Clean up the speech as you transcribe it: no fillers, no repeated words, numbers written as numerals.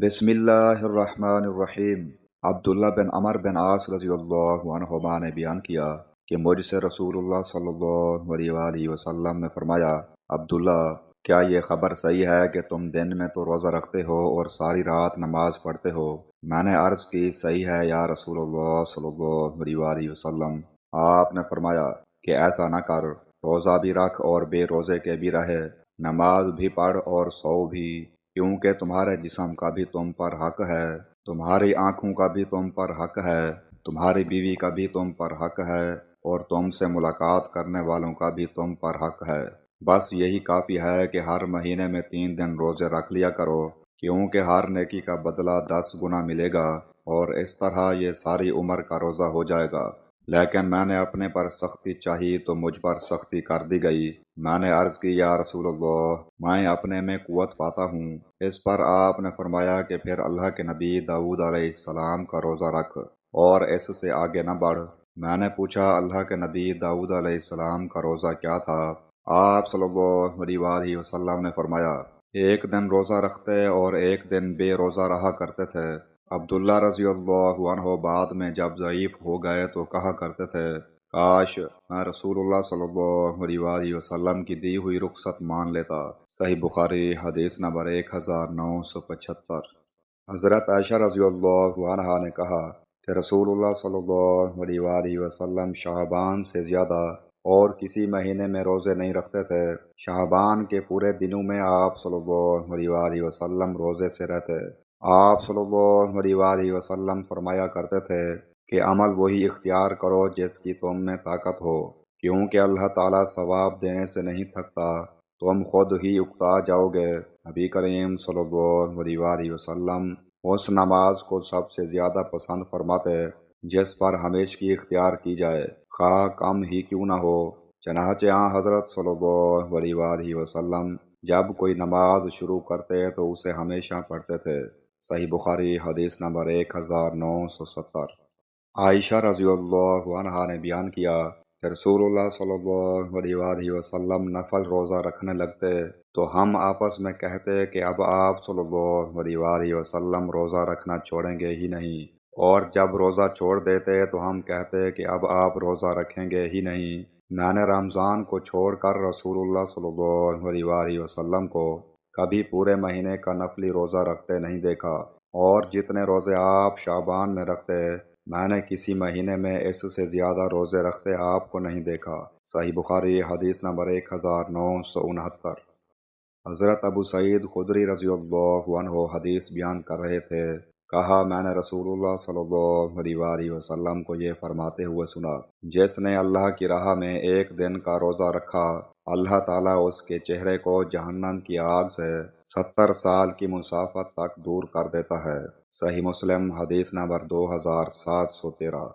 बिस्मिल्लाहिर्रहमानिर्रहीम। अब्दुल्ला बिन अमर बिन आस रज़ी अल्लाहु अन्हुमा ने बयान किया कि मुझसे रसूलुल्लाह सल्लल्लाहु अलैहि वसल्लम ने फरमाया, अब्दुल्ला, क्या ये खबर सही है कि तुम दिन में तो रोज़ा रखते हो और सारी रात नमाज पढ़ते हो? मैंने अर्ज़ की, सही है या रसूलुल्लाह सल्लल्लाहु अलैहि वसल्लम। आपने फरमाया कि ऐसा न कर, रोज़ा भी रख और बेरोज़े के भी रहे, नमाज भी पढ़ और सो भी, क्योंकि तुम्हारे जिस्म का भी तुम पर हक है, तुम्हारी आँखों का भी तुम पर हक है, तुम्हारी बीवी का भी तुम पर हक है, और तुमसे मुलाकात करने वालों का भी तुम पर हक है। बस यही काफ़ी है कि हर महीने में 3 दिन रोज़े रख लिया करो, क्योंकि हर नेकी का बदला 10 गुना मिलेगा, और इस तरह ये सारी उम्र का रोज़ा हो जाएगा। लेकिन मैंने अपने पर सख्ती चाही तो मुझ पर सख्ती कर दी गई। मैंने अर्ज़ की, या रसूलल्लाह, मैं अपने में कुव्वत पाता हूँ। इस पर आपने फरमाया कि फिर अल्लाह के नबी दाऊद अलैहिस्सलाम का रोज़ा रख और इससे आगे न बढ़। मैंने पूछा, अल्लाह के नबी दाऊद अलैहिस्सलाम का रोज़ा क्या था? आप सल्लल्लाहु अलैहि वसल्लम ने फरमाया, एक दिन रोज़ा रखते और एक दिन बेरोज़ा रहा करते थे। अब्दुल्ला रज़ी अल्लाहु अन्हु बाद में जब ज़ईफ़ हो गए तो कहा करते थे, काश मैं रसूलुल्लाह सल्लल्लाहु अलैहि वसल्लम की दी हुई रुखसत मान लेता। सही बुखारी हदीस नंबर 1975। हज़रत आयशा रज़ी अल्लाहु अन्हा ने कहा कि रसूलुल्लाह सल्लल्लाहु अलैहि वसल्लम शाहबान से ज़्यादा और किसी महीने में रोज़े नहीं रखते थे। शाहबान के पूरे दिनों में आप सल्लल्लाहु अलैहि वसल्लम रोज़े से रहते। आप सल्लल्लाहु अलैहि वसल्लम फरमाया करते थे कि अमल वही इख्तियार करो जिसकी तुम में ताकत हो, क्योंकि अल्लाह ताला सवाब देने से नहीं थकता, तुम खुद ही उकता जाओगे। नबी करीम सल्लल्लाहु अलैहि वसल्लम उस नमाज को सबसे ज़्यादा पसंद फरमाते जिस पर हमेशगी इख्तियार की जाए, खा कम ही क्यों न हो। चनाचे हज़रत सल्लल्लाहु अलैहि वसल्लम जब कोई नमाज शुरू करते तो उसे हमेशा पढ़ते थे। सही बुखारी हदीस नंबर 1970। आयशा रज़ी अल्लाहु अन्हा ने बयान किया कि रसूलुल्लाह सल्लल्लाहु अलैहि वसल्लम नफल रोज़ा रखने लगते तो हम आपस में कहते कि अब आप सल्लल्लाहु अलैहि वसल्लम रोज़ा रखना छोड़ेंगे ही नहीं, और जब रोज़ा छोड़ देते तो हम कहते कि अब आप रोज़ा रखेंगे ही नहीं। मैंने रमज़ान को छोड़कर रसूलुल्लाह सल्लल्लाहु अलैहि वसल्लम को कभी पूरे महीने का नफली रोज़ा रखते नहीं देखा, और जितने रोज़े आप शाबान में रखते मैंने किसी महीने में इससे ज़्यादा रोज़े रखते आपको नहीं देखा। सही बुखारी हदीस नंबर 1969। हज़रत अबू सईद खुदरी रज़ी अल्लाहु अन्हु हदीस बयान कर रहे थे, कहा, मैंने रसूलुल्लाह सल्लल्लाहु अलैहि वसल्लम को ये फरमाते हुए सुना, जिसने अल्लाह की राह में एक दिन का रोज़ा रखा, अल्लाह ताला उसके चेहरे को जहन्नम की आग से 70 साल की मुसाफत तक दूर कर देता है। सही मुस्लिम हदीस नंबर 2713।